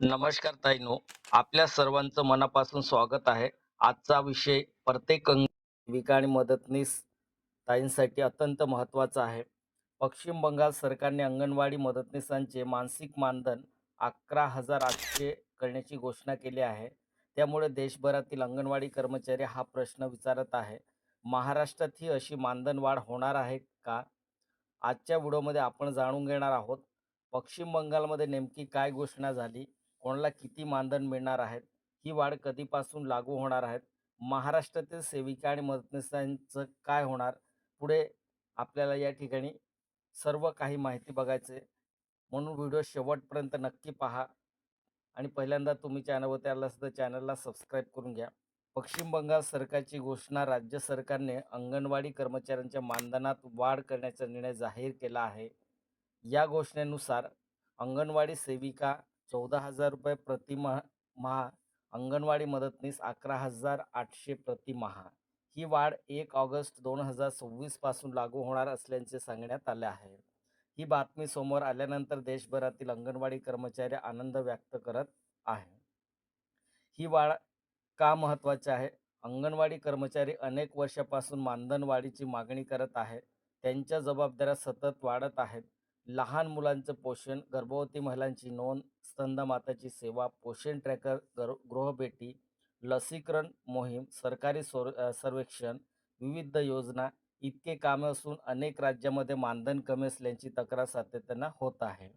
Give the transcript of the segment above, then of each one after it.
नमस्कार ताईनो, आपल्या सर्वांचं मनापासून स्वागत आहे. आजचा विषय प्रत्येक सेविका आणि मदतनीस ताईंसाठी अत्यंत महत्त्वाचा आहे. पश्चिम बंगाल सरकारने अंगणवाडी मदतनीसांचे मानसिक मानधन 11,800 करण्याची घोषणा केली आहे. त्यामुळे देशभरातील अंगणवाडी कर्मचारी हा प्रश्न विचारत आहे, महाराष्ट्रात ही अशी मानधन वाढ होणार आहे का? आजच्या व्हिडिओमध्ये आपण जाणून घेणार आहोत, पश्चिम बंगालमध्ये नेमकी काय घोषणा झाली, कोणाला किती मानधन मिळणार आहेत, ही वाढ कधीपासून लागू होणार आहेत, महाराष्ट्रातील सेविका आणि मदतनीसांचं काय होणार, पुढे आपल्याला या ठिकाणी सर्व काही माहिती बघायचे. म्हणून व्हिडिओ शेवटपर्यंत नक्की पहा आणि पहिल्यांदा तुम्ही चॅनलवरती आला असेल तर चॅनलला सबस्क्राईब करून घ्या. पश्चिम बंगाल सरकारची घोषणा. राज्य सरकारने अंगणवाडी कर्मचाऱ्यांच्या मानधनात वाढ करण्याचा निर्णय जाहीर केला आहे. या घोषणेनुसार अंगणवाडी सेविका 14,000 रुपये माह, अंगणवाडी मदतनीस 11,800 प्रतिमाह. ही वाढ 1 ऑगस्ट 2026 पासून लागू होणार असल्याचे सांगण्यात आले आहे. ही बातमी समोर आल्यानंतर देशभरातील अंगणवाडी कर्मचारी आनंद व्यक्त करत आहे. ही वाढ का महत्त्वाची आहे? अंगणवाडी कर्मचारी अनेक वर्षापासून मानधन वाढीची मागणी करत आहेत. त्यांच्या जबाबदाऱ्या सतत वाढत आहेत. लहान मुलांचं पोषण, गर्भवती महिलांची नोंद, स्तनदामाताची सेवा, पोषण ट्रॅकर, गृहभेटी, लसीकरण मोहीम, सरकारी सर्वेक्षण, विविध योजना इतके कामे असून अनेक राज्यामध्ये मानधन कमी असल्याची तक्रार सातत्यानं होत आहे.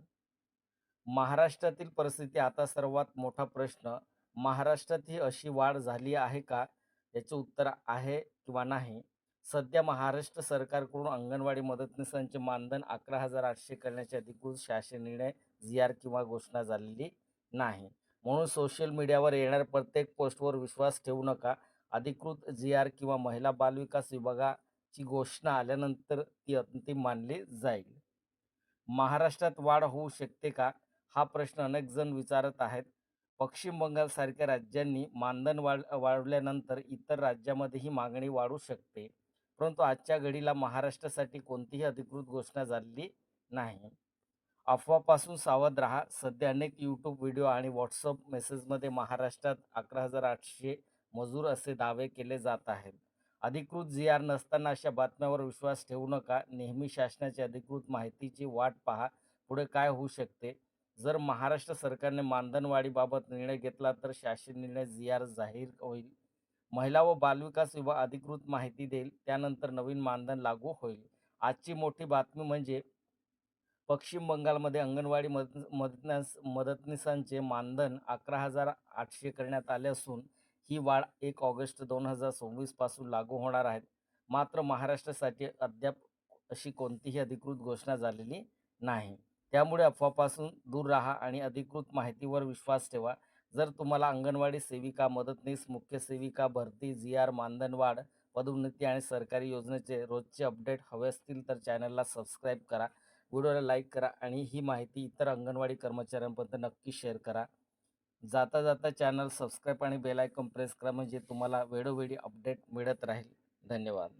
महाराष्ट्रातील परिस्थिती. आता सर्वात मोठा प्रश्न, महाराष्ट्रात ही अशी वाढ झाली आहे का? याचे उत्तर आहे किंवा नाही. सध्या महाराष्ट्र सरकारकडून अंगणवाडी मदतनीसांचे मानधन 11,800 करण्याचे अधिकृत शासन निर्णय जी.आर. किंवा घोषणा झालेली नाही. म्हणून सोशल मीडियावर येणाऱ्या प्रत्येक पोस्टवर विश्वास ठेवू नका. अधिकृत जी.आर. किंवा महिला बालविकास विभागाची घोषणा आल्यानंतर ती अंतिम मानली जाईल. महाराष्ट्रात वाढ होऊ शकते का? हा प्रश्न अनेक जण विचारत आहेत. पश्चिम बंगालसारख्या राज्यांनी मानधन वाढवल्यानंतर इतर राज्यामध्येही मागणी वाढू शकते. परंतु आजच्या घडीला महाराष्ट्रासाठी कोणतीही अधिकृत घोषणा झालेली नाही. अफवापासून सावध राहा. सध्या अनेक यूट्यूब व्हिडिओ आणि व्हॉट्सअप मेसेजमध्ये महाराष्ट्रात 11,800 मजूर असे दावे केले जात आहेत. अधिकृत जी.आर. नसताना अशा बातम्यावर विश्वास ठेवू नका. नेहमी शासनाची अधिकृत माहितीची वाट पहा. पुढे काय होऊ शकते? जर महाराष्ट्र सरकारने मानधन वाढीबाबत निर्णय घेतला तर शासन निर्णय जी.आर. जाहीर होईल. महिला व बालविकास विभाग अधिकृत माहिती देईल. त्यानंतर नवीन मानधन लागू होईल. आजची मोठी बातमी म्हणजे पश्चिम बंगालमध्ये अंगणवाडी मदतनीसांचे मानधन 11,800 करण्यात आले असून ही वाढ 1 ऑगस्ट 2026 पासून लागू होणार आहे. मात्र महाराष्ट्रासाठी अद्याप अशी कोणतीही अधिकृत घोषणा झालेली नाही. त्यामुळे अफवापासून दूर राहा आणि अधिकृत माहितीवर विश्वास ठेवा. जर तुम्हाला अंगणवाडी सेविका, मदतनीस, मुख्य सेविका भरती, जी.आर., मानधन वाढ, पदोन्नती आणि सरकारी योजनेचे रोजचे अपडेट हवे असतील तर चॅनलला सबस्क्राईब करा. व्हिडिओला लाईक करा आणि ही माहिती इतर अंगणवाडी कर्मचाऱ्यांपर्यंत नक्की शेअर करा. जाता जाता चॅनल सबस्क्राईब आणि बेल आयकॉन प्रेस करा, म्हणजे तुम्हाला वेळोवेळी अपडेट मिळत राहील. धन्यवाद.